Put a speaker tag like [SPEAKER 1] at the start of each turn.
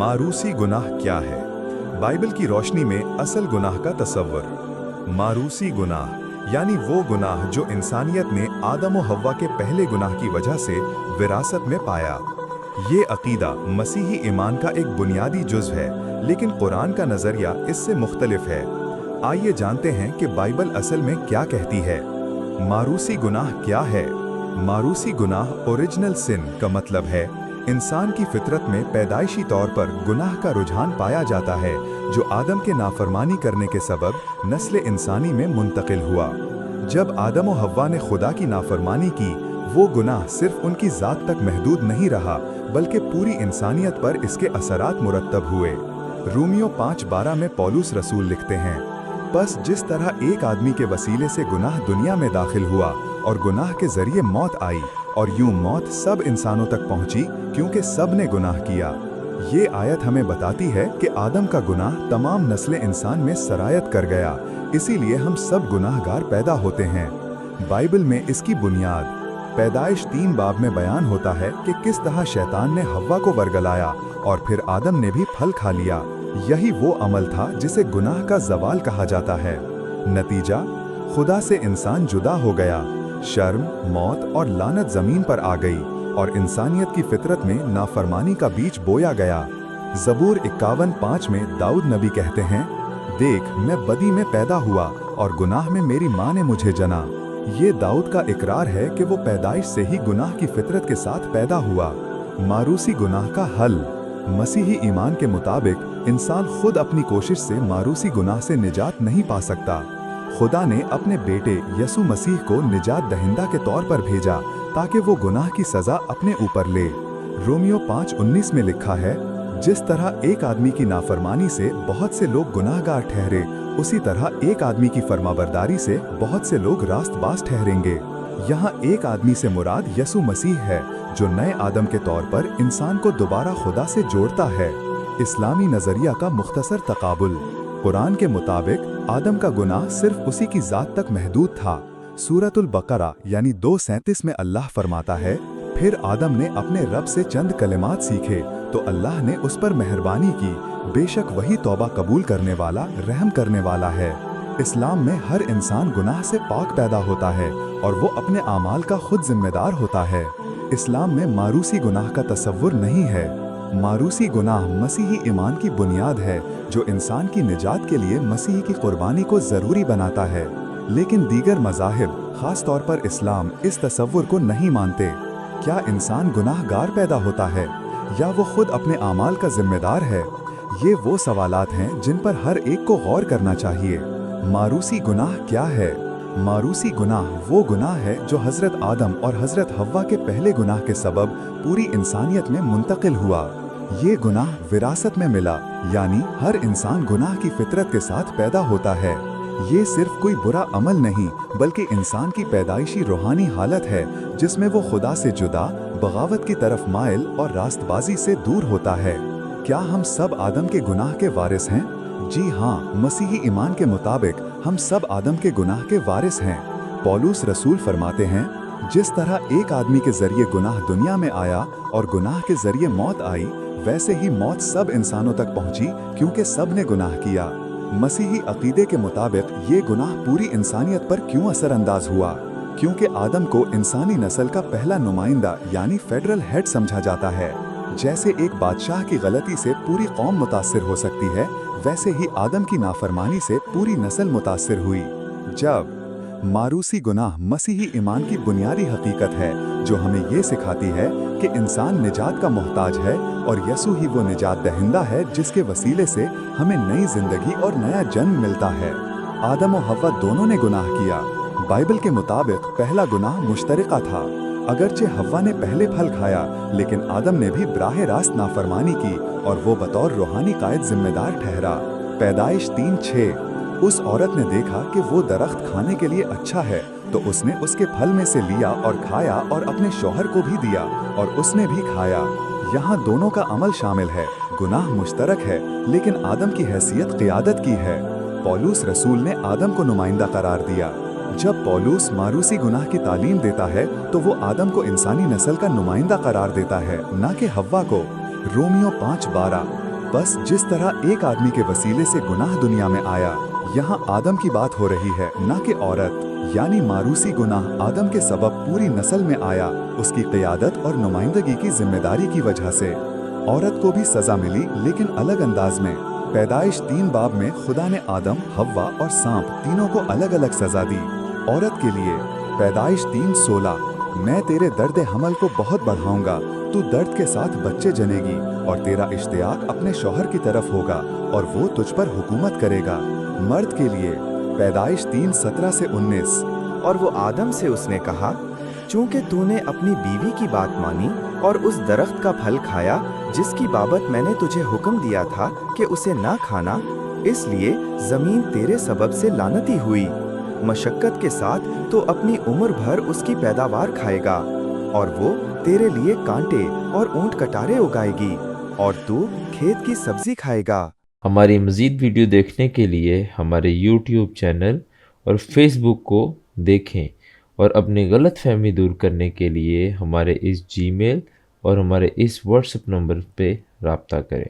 [SPEAKER 1] मारूसी गुनाह क्या है? बाइबल की रोशनी में असल गुनाह का तसव्वुर। मारूसी गुनाह यानी वो गुनाह जो इंसानियत ने आदम और हव्वा के पहले गुनाह की वजह से विरासत में पाया। ये अकीदा मसीही ईमान का एक बुनियादी जुज़ है, लेकिन कुरान का नज़रिया इससे मुख्तलिफ है। आइए जानते हैं कि बाइबल असल में क्या कहती है। मारूसी गुनाह क्या है? मारूसी गुनाह ओरिजिनल सिन का मतलब है इंसान की फितरत में पैदाइशी तौर पर गुनाह का रुझान पाया जाता है, जो आदम के नाफरमानी करने के सबब नस्ल इंसानी में मुंतकिल हुआ। जब आदम और हव्वा ने खुदा की नाफरमानी की, वो गुनाह सिर्फ उनकी ज़ात तक महदूद नहीं रहा, बल्कि पूरी इंसानियत पर इसके असरात मुरत्तब हुए। रोमियो 5:12 में पौलुस रसूल लिखते हैं, बस जिस तरह एक आदमी के वसीले से गुनाह दुनिया में दाखिल हुआ और गुनाह के जरिए मौत आई, और यूं मौत सब इंसानों तक पहुंची क्योंकि सब ने गुनाह किया। ये आयत हमें बताती है कि आदम का गुनाह तमाम नस्ल इंसान में सरायत कर गया, इसीलिए हम सब गुनाहगार पैदा होते हैं। बाइबल में इसकी बुनियाद पैदाइश 3 बाब में बयान होता है कि किस तरह शैतान ने हव्वा को वरगलाया और फिर आदम ने भी फल खा लिया। यही वो अमल था जिसे गुनाह का ज़वाल कहा जाता है। नतीजा, खुदा से इंसान जुदा हो गया, शर्म, मौत और लानत ज़मीन पर आ गई और इंसानियत की फितरत में नाफरमानी का बीज बोया गया। ज़बूर 51:5 में दाऊद नबी कहते हैं, देख मैं बदी में पैदा हुआ और गुनाह में मेरी माँ ने मुझे जना। ये दाऊद का इकरार है कि वो पैदाइश से ही गुनाह की फितरत के साथ पैदा हुआ। मारूसी गुनाह का हल मसीही ईमान के मुताबिक इंसान खुद अपनी कोशिश से मारूसी गुनाह से निजात नहीं पा सकता। खुदा ने अपने बेटे यसु मसीह को निजात दहिंदा के तौर पर भेजा ताकि वो गुनाह की सज़ा अपने ऊपर ले। रोमियो 5:19 में लिखा है, जिस तरह एक आदमी की नाफरमानी से बहुत से लोग गुनाहगार ठहरे, उसी तरह एक आदमी की फरमाबरदारी से बहुत से लोग रास्तबाज ठहरेंगे। यहाँ एक आदमी से मुराद यसु मसीह है, जो नए आदम के तौर पर इंसान को दोबारा खुदा से जोड़ता है। इस्लामी नज़रिया का मुख्तसर तकाबुल। कुरान के मुताबिक आदम का गुनाह सिर्फ उसी की ज़ात तक महदूद था। सूरतुल बकरा यानी 2:37 में अल्लाह फरमाता है, फिर आदम ने अपने रब से चंद कलिमात सीखे तो अल्लाह ने उस पर मेहरबानी की, बेशक वही तौबा कबूल करने वाला, रहम करने वाला है। इस्लाम में हर इंसान गुनाह से पाक पैदा होता है और वो अपने आमाल का खुद जिम्मेदार होता है। इस्लाम में मारूसी गुनाह का तसव्वुर नहीं है। मारूसी गुनाह मसीही ईमान की बुनियाद है, जो इंसान की निजात के लिए मसीह की कुर्बानी को ज़रूरी बनाता है। लेकिन दीगर मज़ाहिब, ख़ास तौर पर इस्लाम, इस तसव्वुर को नहीं मानते। क्या इंसान गुनाहगार पैदा होता है या वो खुद अपने आमाल का जिम्मेदार है? ये वो सवालात हैं जिन पर हर एक को गौर करना चाहिए। मारूसी गुनाह क्या है? मारूसी गुनाह वो गुनाह है जो हज़रत आदम और हज़रत हव्वा के पहले गुनाह के सबब पूरी इंसानियत में मुंतकिल हुआ। ये गुनाह विरासत में मिला, यानी हर इंसान गुनाह की फितरत के साथ पैदा होता है। ये सिर्फ कोई बुरा अमल नहीं, बल्कि इंसान की पैदाइशी रूहानी हालत है, जिसमें वो खुदा से जुदा, बगावत की तरफ माइल और रास्तबाजी से दूर होता है। क्या हम सब आदम के गुनाह के वारिस हैं? जी हाँ, मसीही ईमान के मुताबिक हम सब आदम के गुनाह के वारिस हैं। पौलुस रसूल फरमाते हैं, जिस तरह एक आदमी के जरिए गुनाह दुनिया में आया और गुनाह के जरिए मौत आई, वैसे ही मौत सब इंसानों तक पहुंची क्योंकि सब ने गुनाह किया। मसीही अकीदे के मुताबिक ये गुनाह पूरी इंसानियत पर क्यों असरअंदाज हुआ? क्योंकि आदम को इंसानी नस्ल का पहला नुमाइंदा यानी फेडरल हेड समझा जाता है। जैसे एक बादशाह की गलती से पूरी कौम मुतासिर हो सकती है, वैसे ही आदम की नाफरमानी से पूरी नस्ल मुतासिर हुई। जब मारूसी गुनाह मसीही ईमान की बुनियादी हकीकत है, जो हमें ये सिखाती है कि इंसान निजात का मोहताज है और यसु ही वो निजात दहिंदा है जिसके वसीले से हमें नई जिंदगी और नया जन्म मिलता है। आदम और हव्वा दोनों ने गुनाह किया। बाइबल के मुताबिक पहला गुनाह मुश्तरका था। अगरचे हव्वा ने पहले फल खाया, लेकिन आदम ने भी बराह रास्त नाफरमानी की और वो बतौर रूहानी कायद जिम्मेदार ठहरा। पैदाइश 3:6। उस औरत ने देखा कि वो दरख्त खाने के लिए अच्छा है, तो उसने उसके फल में से लिया और खाया और अपने शौहर को भी दिया और उसने भी खाया। यहाँ दोनों का अमल शामिल है। गुनाह मुश्तरक है, लेकिन आदम की हैसियत क़ियादत की है। पौलुस रसूल ने आदम को नुमाइंदा करार दिया। जब पौलुस मारूसी गुनाह की तालीम देता है, तो वो आदम को इंसानी नस्ल का नुमाइंदा करार देता है, न कि हव्वा को। रोमियो 5:12। बस जिस तरह एक आदमी के वसीले से गुनाह दुनिया में आया, यहाँ आदम की बात हो रही है, न कि औरत, यानी मारूसी गुनाह आदम के सबब पूरी नस्ल में आया, उसकी क़यादत और नुमाइंदगी की जिम्मेदारी की वजह से। औरत को भी सज़ा मिली, लेकिन अलग अंदाज में। पैदाइश 3 बाब में खुदा ने आदम, हव्वा और सांप तीनों को अलग अलग सज़ा दी। औरत के लिए पैदाइश 3:16, मैं तेरे दर्द हमल को बहुत बढ़ाऊंगा, तू दर्द के साथ बच्चे जनेगी और तेरा इश्तियाक अपने शौहर की तरफ होगा और वो तुझ पर हुकूमत करेगा। मर्द के लिए पैदाइश 3:17 से 19,
[SPEAKER 2] और वो आदम से उसने कहा, चूंकि तूने अपनी बीवी की बात मानी और उस दरख्त का फल खाया जिसकी बाबत मैंने तुझे हुक्म दिया था कि उसे ना खाना, इसलिए जमीन तेरे सबब से लानती हुई। मशक्कत के साथ तो अपनी उम्र भर उसकी पैदावार खाएगा और वो तेरे लिए कांटे और ऊंट कटारे उगाएगी और तू खेत की सब्जी खाएगा।
[SPEAKER 3] हमारी मज़ीद वीडियो देखने के लिए हमारे YouTube चैनल और Facebook को देखें और अपनी गलत फहमी दूर करने के लिए हमारे इस Gmail और हमारे इस WhatsApp नंबर पे राब्ता करें।